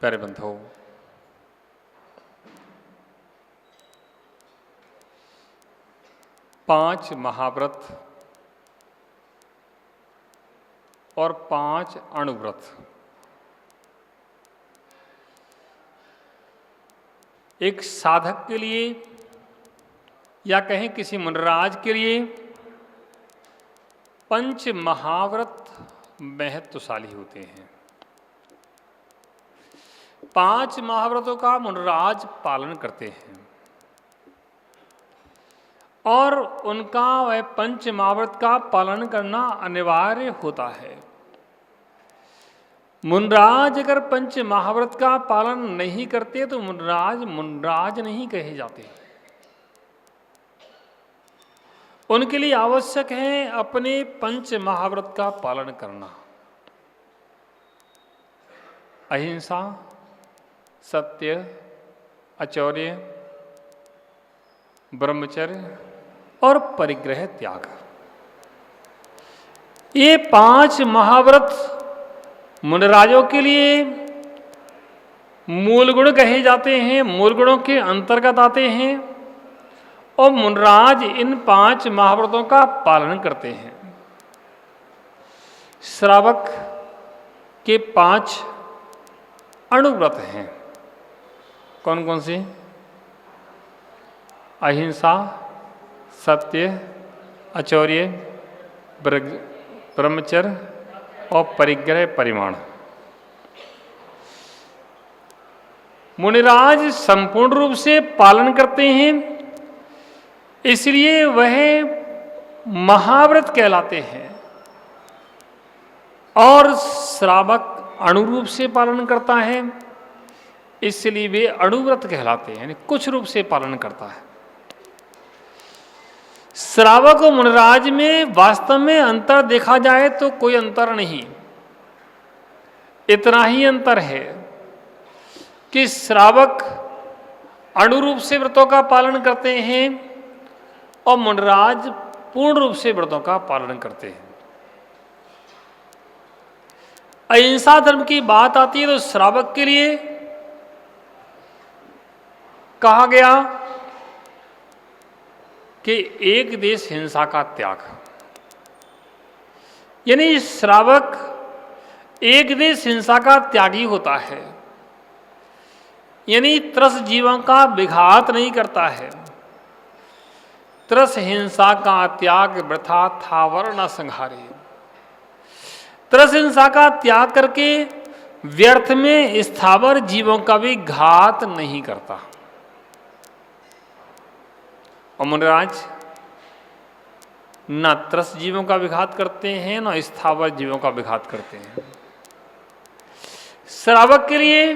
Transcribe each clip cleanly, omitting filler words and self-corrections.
प्यारे बंधुओं, पांच महाव्रत और 5 अणुव्रत एक साधक के लिए या कहें किसी मुनिराज के लिए पंच महाव्रत महत्वशाली होते हैं। 5 महाव्रतों का मुनिराज पालन करते हैं और उनका वह पंच महाव्रत का पालन करना अनिवार्य होता है। मुनिराज अगर पंच महाव्रत का पालन नहीं करते तो मुनिराज नहीं कहे जाते। उनके लिए आवश्यक है अपने पंच महाव्रत का पालन करना। अहिंसा, सत्य, अचौर्य, ब्रह्मचर्य और परिग्रह त्याग, ये 5 महाव्रत मुनिराजों के लिए मूल गुण कहे जाते हैं, मूल गुणों के अंतर्गत आते हैं और मुनिराज इन 5 महाव्रतों का पालन करते हैं। श्रावक के 5 अणुव्रत हैं। कौन कौन से? अहिंसा, सत्य, अचौर्य, ब्रह्मचर्य और परिग्रह परिमाण। मुनिराज संपूर्ण रूप से पालन करते हैं, इसलिए वह महाव्रत कहलाते हैं। और श्रावक अणुरूप से पालन करता है, इसलिए वे अणुव्रत कहलाते हैं, यानी कुछ रूप से पालन करता है। श्रावक और मुनिराज में वास्तव में अंतर देखा जाए तो कोई अंतर नहीं। इतना ही अंतर है कि श्रावक अणुरूप से व्रतों का पालन करते हैं और मुनिराज पूर्ण रूप से व्रतों का पालन करते हैं। अहिंसा धर्म की बात आती है तो श्रावक के लिए कहा गया कि एक देश हिंसा का त्याग, यानी श्रावक एक देश हिंसा का त्यागी होता है, यानी त्रस जीवों का विघात नहीं करता है। त्रस हिंसा का त्याग वृथा थावर न संहारे। त्रस हिंसा का त्याग करके व्यर्थ में स्थावर जीवों का भी घात नहीं करता। और मुनिराज न त्रस जीवों का विघात करते हैं न स्थावर जीवों का विघात करते हैं। श्रावक के लिए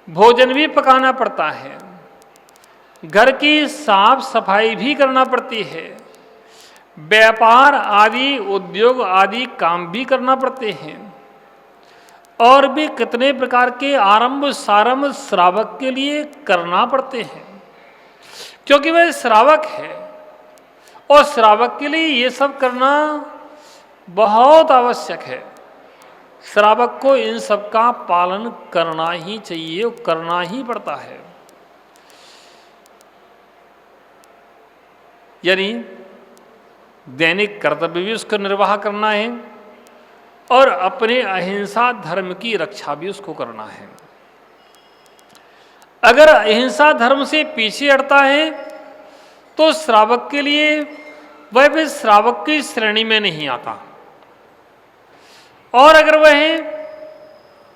भोजन भी पकाना पड़ता है, घर की साफ सफाई भी करना पड़ती है, व्यापार आदि उद्योग आदि काम भी करना पड़ते हैं और भी कितने प्रकार के आरंभ सारंभ श्रावक के लिए करना पड़ते हैं, क्योंकि वह श्रावक है और श्रावक के लिए ये सब करना बहुत आवश्यक है। श्रावक को इन सब का पालन करना ही चाहिए, करना ही पड़ता है। यानी दैनिक कर्तव्य भी उसको निर्वाह करना है और अपने अहिंसा धर्म की रक्षा भी उसको करना है। अगर अहिंसा धर्म से पीछे हटता है तो श्रावक के लिए वह भी श्रावक की श्रेणी में नहीं आता। और अगर वह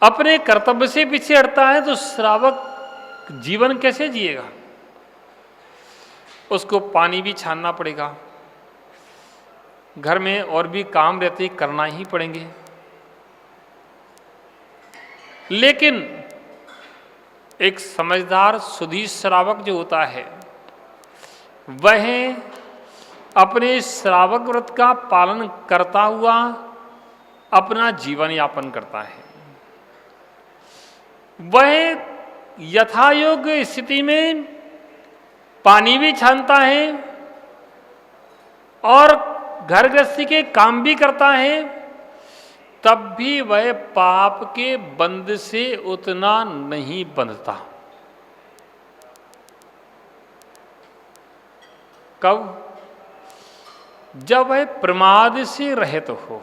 अपने कर्तव्य से पीछे हटता है तो श्रावक जीवन कैसे जिएगा? उसको पानी भी छानना पड़ेगा, घर में और भी काम रहते करना ही पड़ेंगे। लेकिन एक समझदार सुधीर श्रावक जो होता है वह अपने श्रावक व्रत का पालन करता हुआ अपना जीवन यापन करता है। वह यथायोग्य स्थिति में पानी भी छानता है और घर गृहस्थी के काम भी करता है तब भी वह पाप के बंध से उतना नहीं बंधता। कब? जब वह प्रमाद से रहित हो।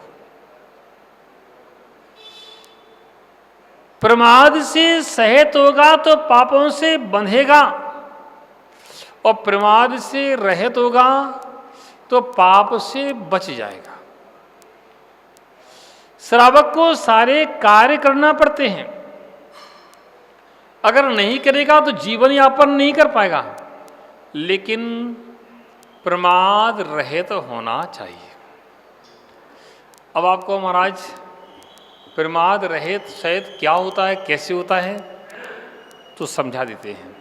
प्रमाद से सहित होगा तो पापों से बंधेगा, और प्रमाद से रहित होगा तो पाप से बच जाएगा। श्रावक को सारे कार्य करना पड़ते हैं, अगर नहीं करेगा तो जीवन यापन नहीं कर पाएगा, लेकिन प्रमाद रहित होना चाहिए। अब आपको महाराज प्रमाद रहित सहित क्या होता है, कैसे होता है, तो समझा देते हैं।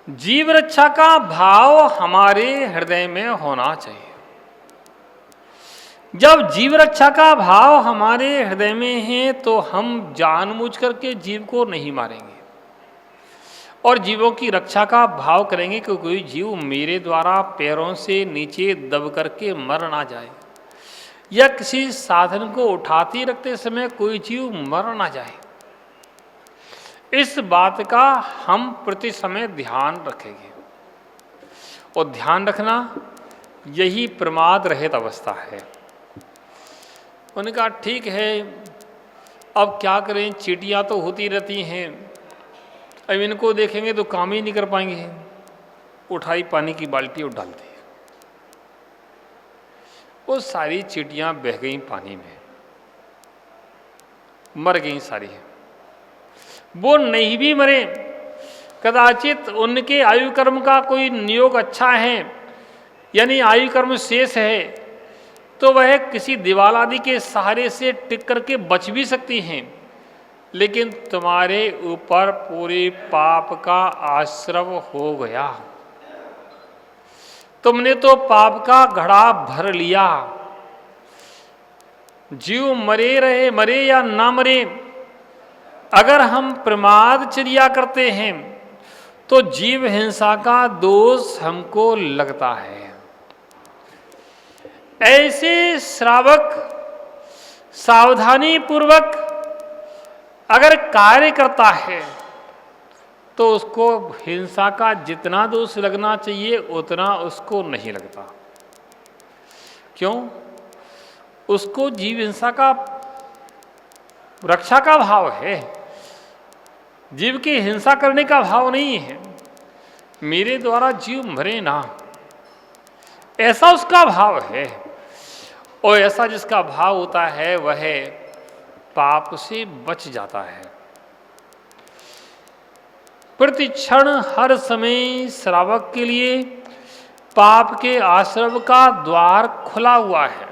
जीव रक्षा का भाव हमारे हृदय में होना चाहिए। जब जीव रक्षा का भाव हमारे हृदय में है तो हम जानबूझ करके जीव को नहीं मारेंगे और जीवों की रक्षा का भाव करेंगे कि कोई जीव मेरे द्वारा पैरों से नीचे दब करके मर ना जाए, या किसी साधन को उठाते रखते समय कोई जीव मर ना जाए। इस बात का हम प्रति समय ध्यान रखेंगे, और ध्यान रखना यही प्रमाद रहित अवस्था है। उन्होंने कहा ठीक है, अब क्या करें, चींटियाँ तो होती रहती हैं, अब इनको देखेंगे तो काम ही नहीं कर पाएंगे। उठाई पानी की बाल्टी और डाल दी, वो सारी चींटियाँ बह गईं पानी में, मर गईं सारी। वो नहीं भी मरे, कदाचित उनके आयु कर्म का कोई नियोग अच्छा है, यानी आयु कर्म शेष है, तो वह किसी दीवाल आदि के सहारे से टिक करके बच भी सकती हैं, लेकिन तुम्हारे ऊपर पूरे पाप का आश्रव हो गया। तुमने तो पाप का घड़ा भर लिया। जीव मरे या ना मरे, अगर हम प्रमाद चर्या करते हैं तो जीव हिंसा का दोष हमको लगता है। ऐसे श्रावक सावधानी पूर्वक अगर कार्य करता है तो उसको हिंसा का जितना दोष लगना चाहिए उतना उसको नहीं लगता। क्यों? उसको जीव हिंसा का रक्षा का भाव है, जीव की हिंसा करने का भाव नहीं है। मेरे द्वारा जीव मरे ना, ऐसा उसका भाव है। और ऐसा जिसका भाव होता है वह पाप से बच जाता है। प्रतिक्षण हर समय श्रावक के लिए पाप के आश्रव का द्वार खुला हुआ है,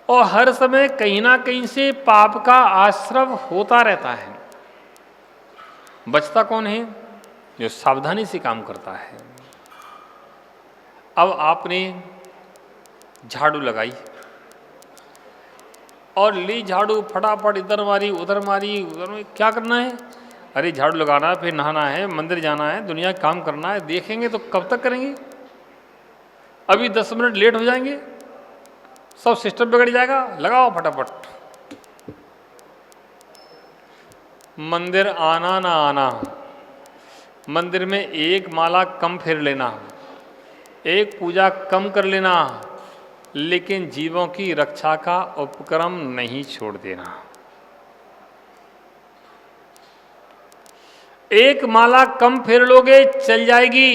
और हर समय कहीं ना कहीं से पाप का आश्रव होता रहता है। बचता कौन है? जो सावधानी से काम करता है। अब आपने झाड़ू लगाई और ली झाड़ू, फटाफट इधर मारी उधर मारी, क्या करना है? अरे झाड़ू लगाना है, फिर नहाना है, मंदिर जाना है, दुनिया का काम करना है। देखेंगे तो कब तक करेंगे? अभी 10 मिनट लेट हो जाएंगे, सब सिस्टम बिगड़ जाएगा। लगाओ फटाफट। मंदिर आना ना आना, मंदिर में एक माला कम फेर लेना, एक पूजा कम कर लेना, लेकिन जीवों की रक्षा का उपक्रम नहीं छोड़ देना। एक माला कम फेर लोगे चल जाएगी,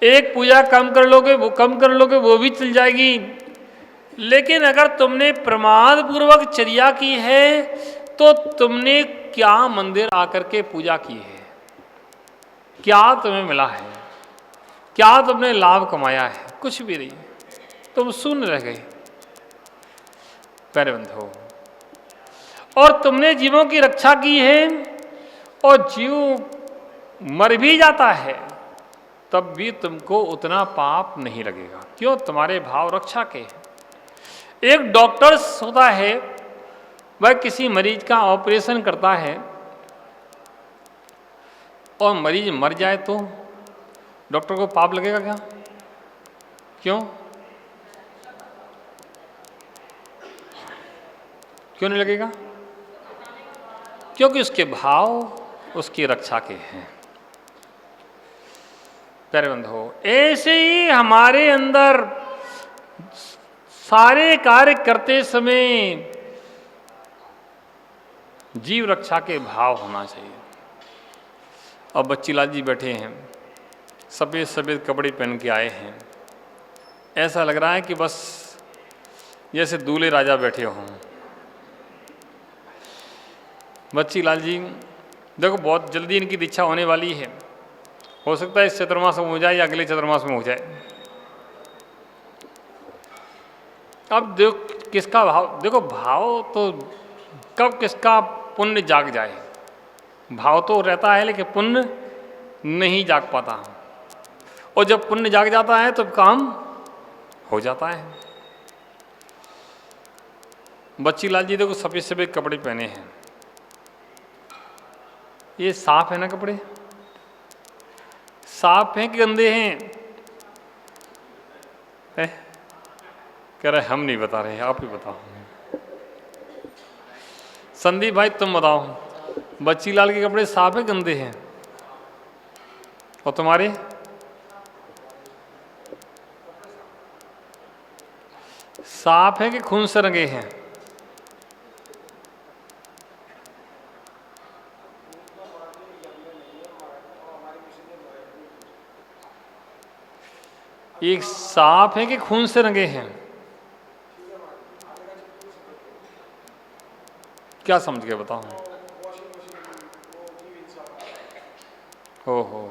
एक पूजा कम कर लोगे वो भी चल जाएगी, लेकिन अगर तुमने प्रमाद पूर्वक चर्या की है तो तुमने क्या मंदिर आकर के पूजा की है? क्या तुम्हें मिला है? क्या तुमने लाभ कमाया है? कुछ भी नहीं, तुम शून्य रह गए प्यारे बंधुओं। और तुमने जीवों की रक्षा की है, और जीव मर भी जाता है तब भी तुमको उतना पाप नहीं लगेगा। क्यों? तुम्हारे भाव रक्षा के हैं। एक डॉक्टर होता है, वह किसी मरीज का ऑपरेशन करता है और मरीज मर जाए तो डॉक्टर को पाप लगेगा क्या? क्यों? क्यों नहीं लगेगा? क्योंकि उसके भाव उसकी रक्षा के हैं। प्यारे बंधुओं, ऐसे ही हमारे अंदर सारे कार्य करते समय जीव रक्षा के भाव होना चाहिए। अब बच्चीलाल जी बैठे हैं, सफ़ेद सफ़ेद कपड़े पहन के आए हैं, ऐसा लग रहा है कि बस जैसे दूल्हे राजा बैठे हों। बच्चीलाल जी देखो, बहुत जल्दी इनकी दीक्षा होने वाली है, हो सकता है इस चतुर्मास में हो जाए या अगले चतुर्मास में हो जाए। अब देखो किसका भाव, देखो भाव तो कब किसका पुण्य जाग जाए, भाव तो रहता है लेकिन पुण्य नहीं जाग पाता, और जब पुण्य जाग जाता है तो काम हो जाता है। बच्चीलाल जी देखो सफ़ेद सफ़ेद कपड़े पहने हैं, ये साफ है ना कपड़े? साफ हैं कि गंदे हैं? कह रहे हम नहीं बता रहे, आप ही बताओ। संदीप भाई तुम बताओ, बच्चीलाल के कपड़े साफ है गंदे हैं? और तुम्हारे? साफ है कि खून से रंगे हैं? एक साफ है कि खून से रंगे हैं? क्या समझ गए बताओ? ओहो,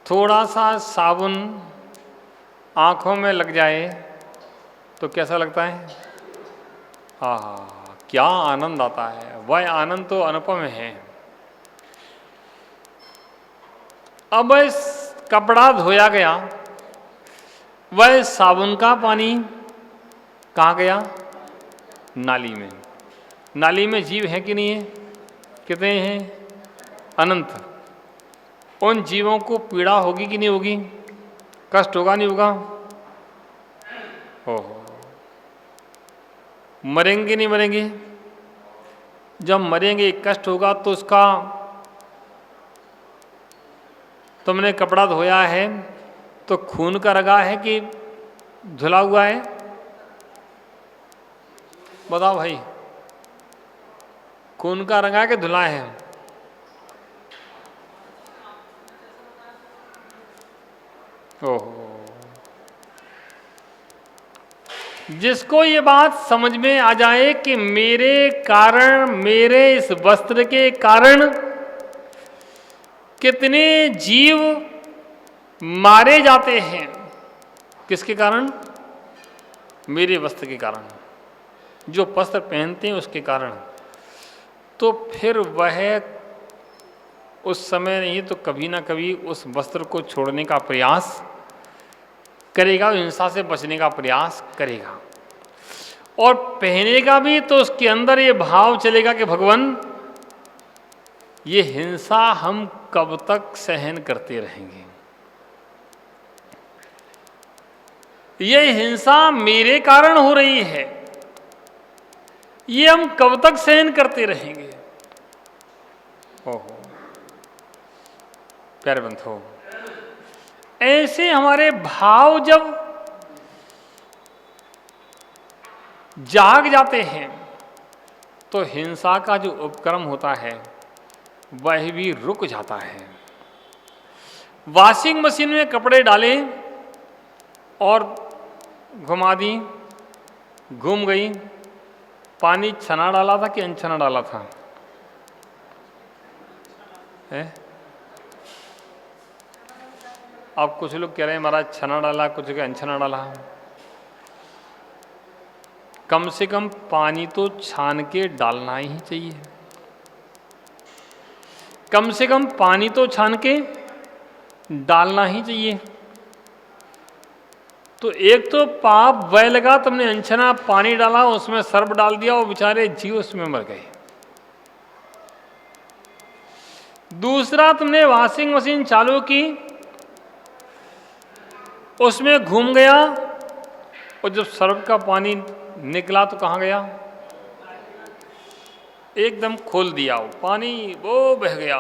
थोड़ा सा साबुन आंखों में लग जाए तो कैसा लगता है? क्या आनंद आता है, वह आनंद तो अनुपम है। अब इस कपड़ा धोया गया, वह साबुन का पानी कहाँ गया? नाली में। नाली में जीव हैं कि नहीं है? कितने हैं? अनंत। उन जीवों को पीड़ा होगी कि नहीं होगी? कष्ट होगा नहीं होगा? ओहो, मरेंगे नहीं मरेंगे? जब मरेंगे कष्ट होगा तो उसका, तुमने कपड़ा धोया है तो खून का रगा है कि धुला हुआ है? बताओ भाई, खून का रगा के धुला है? ओहो, जिसको ये बात समझ में आ जाए कि मेरे कारण, मेरे इस वस्त्र के कारण कितने जीव मारे जाते हैं, किसके कारण? मेरे वस्त्र के कारण, जो वस्त्र पहनते हैं उसके कारण, तो फिर वह उस समय नहीं तो कभी ना कभी उस वस्त्र को छोड़ने का प्रयास करेगा, हिंसा से बचने का प्रयास करेगा, और पहनेगा भी तो उसके अंदर ये भाव चलेगा कि भगवान, ये हिंसा हम कब तक सहन करते रहेंगे? ये हिंसा मेरे कारण हो रही है, ये हम कब तक सहन करते रहेंगे? ओहो, प्यारे बंधुओं, ऐसे हमारे भाव जब जाग जाते हैं तो हिंसा का जो उपक्रम होता है वह भी रुक जाता है। वॉशिंग मशीन में कपड़े डाले और घुमा दी, घूम गई, पानी छना डाला था कि अनछना डाला था? अब कुछ लोग कह रहे हैं महाराज छना डाला, कुछ के अनछना डाला। कम से कम पानी तो छान के डालना ही चाहिए, कम से कम पानी तो छान के डालना ही चाहिए। तो एक तो पाप वह लगा, तुमने अनछना पानी डाला, उसमें सर्फ डाल दिया और बेचारे जीव उसमें मर गए। दूसरा, तुमने वॉशिंग मशीन चालू की, उसमें घूम गया, और जब सर्फ का पानी निकला तो कहाँ गया? एकदम खोल दिया, वो पानी वो बह गया।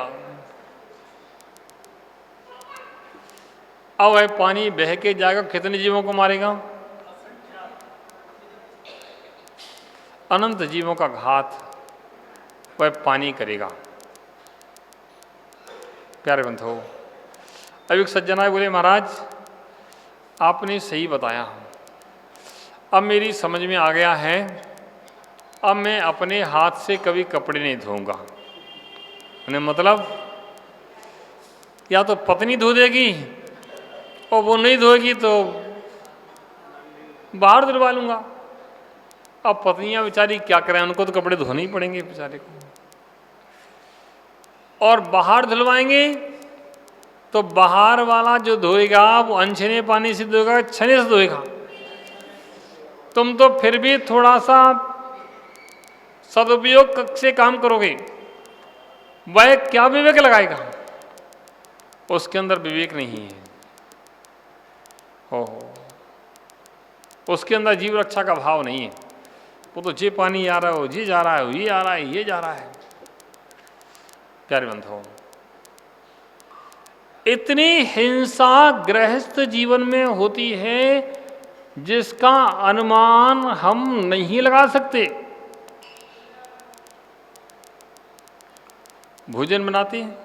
अब वह पानी बह के जाएगा, कितने जीवों को मारेगा? अनंत जीवों का घात वह पानी करेगा। प्यारे बंधुओं, अब एक सज्जन आए, बोले महाराज आपने सही बताया, अब मेरी समझ में आ गया है, अब मैं अपने हाथ से कभी कपड़े नहीं धोऊंगा। उन्हें मतलब, या तो पत्नी धो देगी और वो नहीं धोएगी तो बाहर धुलवा लूंगा। अब पत्नियां बेचारी क्या करें, उनको तो कपड़े धोने ही पड़ेंगे बेचारे को, और बाहर धुलवाएंगे तो बाहर वाला जो धोएगा वो अनछने पानी से धोएगा, छने से धोएगा। तुम तो फिर भी थोड़ा सा सदुपयोग से काम करोगे, वह क्या विवेक लगाएगा? उसके अंदर विवेक नहीं है। ओहो, उसके अंदर जीव रक्षा का भाव नहीं है। वो तो जे पानी आ रहा है, ये जा रहा है, ये आ रहा है, ये जा रहा है। प्यारे बंधुओं, इतनी हिंसा गृहस्थ जीवन में होती है जिसका अनुमान हम नहीं लगा सकते। भोजन बनाते हैं,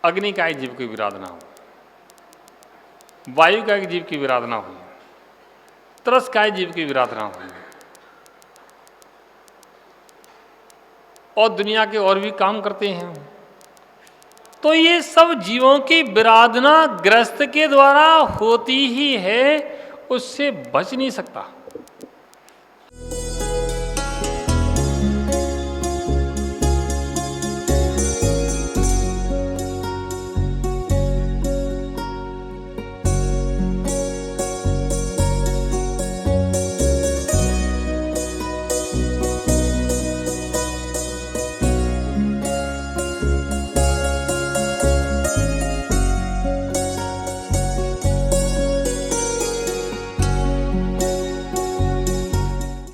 अग्नि का एक जीव की विराधना हो, वायु का एक जीव की विराधना हो, तरस का एक जीव की विराधना हो, और दुनिया के और भी काम करते हैं। तो ये सब जीवों की विराधना ग्रस्त के द्वारा होती ही है, उससे बच नहीं सकता।